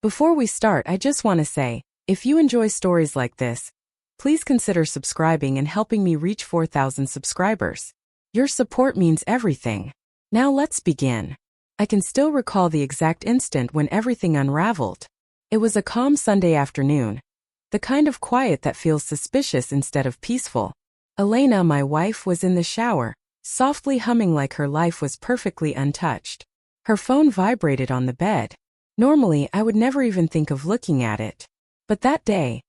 Before we start, I just want to say, if you enjoy stories like this, please consider subscribing and helping me reach 4,000 subscribers. Your support means everything. Now let's begin. I can still recall the exact instant when everything unraveled. It was a calm Sunday afternoon, the kind of quiet that feels suspicious instead of peaceful. Elena, my wife, was in the shower, softly humming like her life was perfectly untouched. Her phone vibrated on the bed. Normally, I would never even think of looking at it. But that day,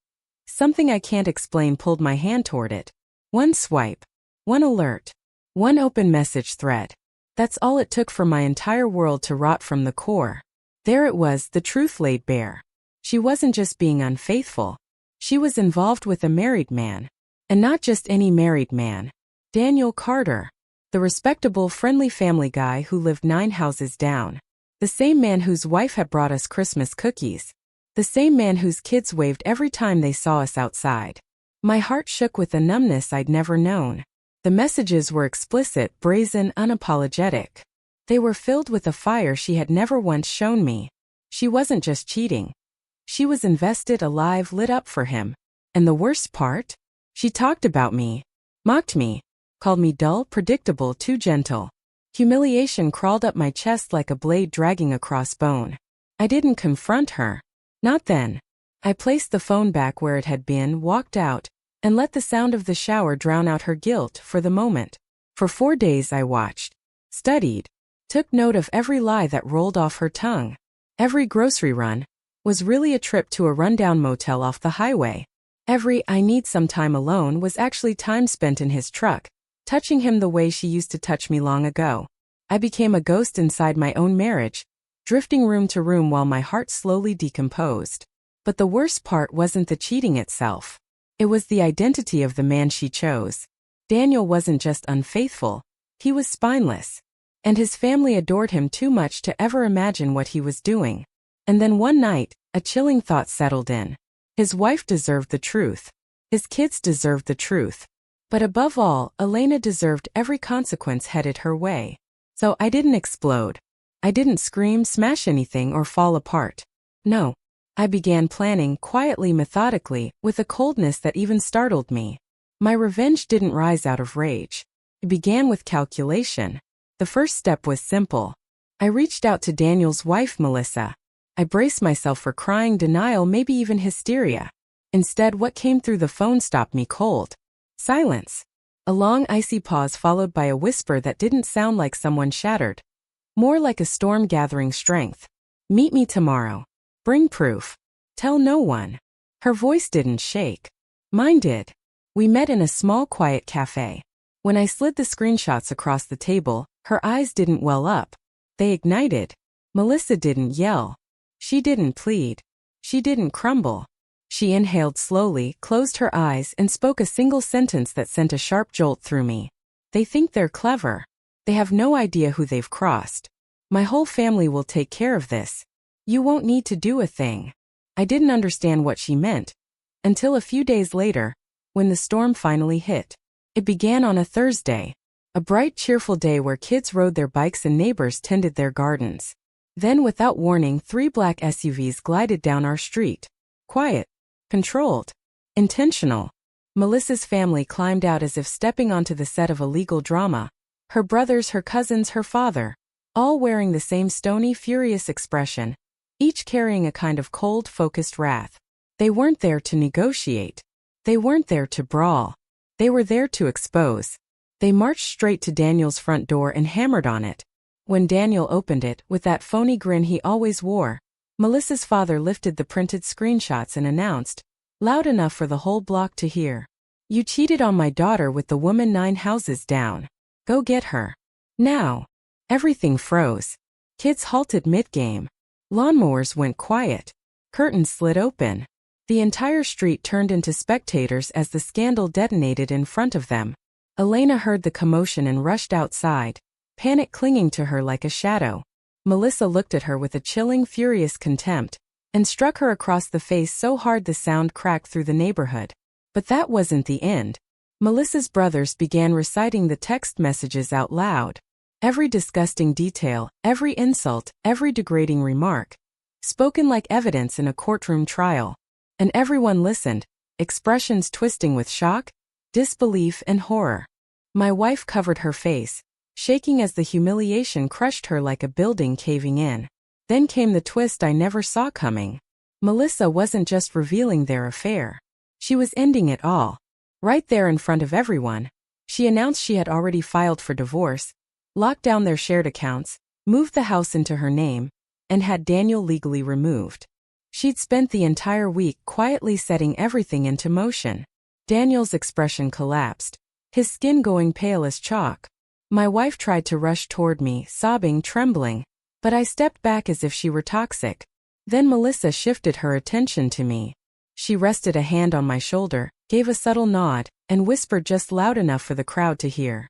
something I can't explain pulled my hand toward it. One swipe, one alert, one open message thread. That's all it took for my entire world to rot from the core. There it was, the truth laid bare. She wasn't just being unfaithful. She was involved with a married man. And not just any married man. Daniel Carter. The respectable, friendly family guy who lived 9 houses down. The same man whose wife had brought us Christmas cookies. The same man whose kids waved every time they saw us outside. My heart shook with a numbness I'd never known. The messages were explicit, brazen, unapologetic. They were filled with a fire she had never once shown me. She wasn't just cheating. She was invested, alive, lit up for him. And the worst part? She talked about me, mocked me, called me dull, predictable, too gentle. Humiliation crawled up my chest like a blade dragging across bone. I didn't confront her. Not then. I placed the phone back where it had been, walked out, and let the sound of the shower drown out her guilt for the moment. For 4 days I watched, studied, took note of every lie that rolled off her tongue. Every grocery run was really a trip to a rundown motel off the highway. Every "I need some time alone" was actually time spent in his truck, touching him the way she used to touch me long ago. I became a ghost inside my own marriage, drifting room to room while my heart slowly decomposed. But the worst part wasn't the cheating itself. It was the identity of the man she chose. Daniel wasn't just unfaithful, he was spineless. And his family adored him too much to ever imagine what he was doing. And then one night, a chilling thought settled in. His wife deserved the truth. His kids deserved the truth. But above all, Elena deserved every consequence headed her way. So I didn't explode. I didn't scream, smash anything, or fall apart. No. I began planning, quietly, methodically, with a coldness that even startled me. My revenge didn't rise out of rage. It began with calculation. The first step was simple. I reached out to Daniel's wife, Melissa. I braced myself for crying, denial, maybe even hysteria. Instead, what came through the phone stopped me cold. Silence. A long, icy pause followed by a whisper that didn't sound like someone shattered. More like a storm gathering strength. Meet me tomorrow. Bring proof. Tell no one. Her voice didn't shake. Mine did. We met in a small, quiet cafe. When I slid the screenshots across the table, her eyes didn't well up. They ignited. Melissa didn't yell. She didn't plead. She didn't crumble. She inhaled slowly, closed her eyes, and spoke a single sentence that sent a sharp jolt through me. They think they're clever. They have no idea who they've crossed. My whole family will take care of this. You won't need to do a thing. I didn't understand what she meant. Until a few days later, when the storm finally hit. It began on a Thursday. A bright, cheerful day where kids rode their bikes and neighbors tended their gardens. Then, without warning, 3 black SUVs glided down our street. Quiet. Controlled. Intentional. Melissa's family climbed out as if stepping onto the set of a legal drama. Her brothers, her cousins, her father. All wearing the same stony, furious expression. Each carrying a kind of cold, focused wrath. They weren't there to negotiate. They weren't there to brawl. They were there to expose. They marched straight to Daniel's front door and hammered on it. When Daniel opened it, with that phony grin he always wore, Melissa's father lifted the printed screenshots and announced, loud enough for the whole block to hear, "You cheated on my daughter with the woman 9 houses down. Go get her. Now." Everything froze. Kids halted mid-game. Lawnmowers went quiet. Curtains slid open. The entire street turned into spectators as the scandal detonated in front of them. Elena heard the commotion and rushed outside, panic clinging to her like a shadow. Melissa looked at her with a chilling, furious contempt, and struck her across the face so hard the sound cracked through the neighborhood. But that wasn't the end. Melissa's brothers began reciting the text messages out loud. Every disgusting detail, every insult, every degrading remark. spoken like evidence in a courtroom trial. And everyone listened, expressions twisting with shock, disbelief, and horror. My wife covered her face, shaking as the humiliation crushed her like a building caving in. Then came the twist I never saw coming. Melissa wasn't just revealing their affair. She was ending it all. Right there in front of everyone. She announced she had already filed for divorce, locked down their shared accounts, moved the house into her name, and had Daniel legally removed. She'd spent the entire week quietly setting everything into motion. Daniel's expression collapsed, his skin going pale as chalk. My wife tried to rush toward me, sobbing, trembling, but I stepped back as if she were toxic. Then Melissa shifted her attention to me. She rested a hand on my shoulder, gave a subtle nod, and whispered just loud enough for the crowd to hear.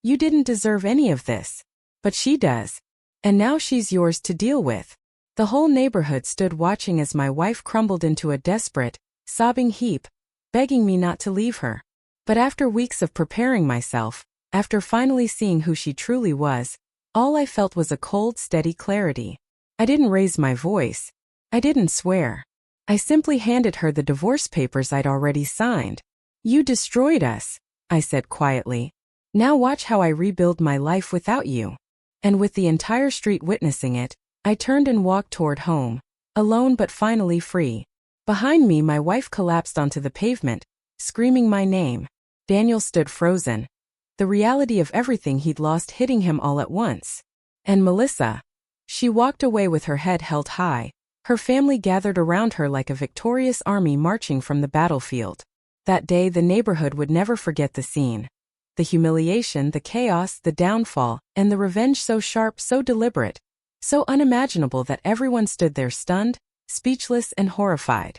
"You didn't deserve any of this. But she does. And now she's yours to deal with." The whole neighborhood stood watching as my wife crumbled into a desperate, sobbing heap, begging me not to leave her. But after weeks of preparing myself, after finally seeing who she truly was, all I felt was a cold, steady clarity. I didn't raise my voice. I didn't swear. I simply handed her the divorce papers I'd already signed. "You destroyed us," I said quietly. "Now watch how I rebuild my life without you." And with the entire street witnessing it, I turned and walked toward home, alone but finally free. Behind me, my wife collapsed onto the pavement, screaming my name. Daniel stood frozen, the reality of everything he'd lost hitting him all at once. And Melissa, she walked away with her head held high, her family gathered around her like a victorious army marching from the battlefield. That day, the neighborhood would never forget the scene. The humiliation, the chaos, the downfall, and the revenge so sharp, so deliberate, so unimaginable that everyone stood there stunned, speechless, and horrified.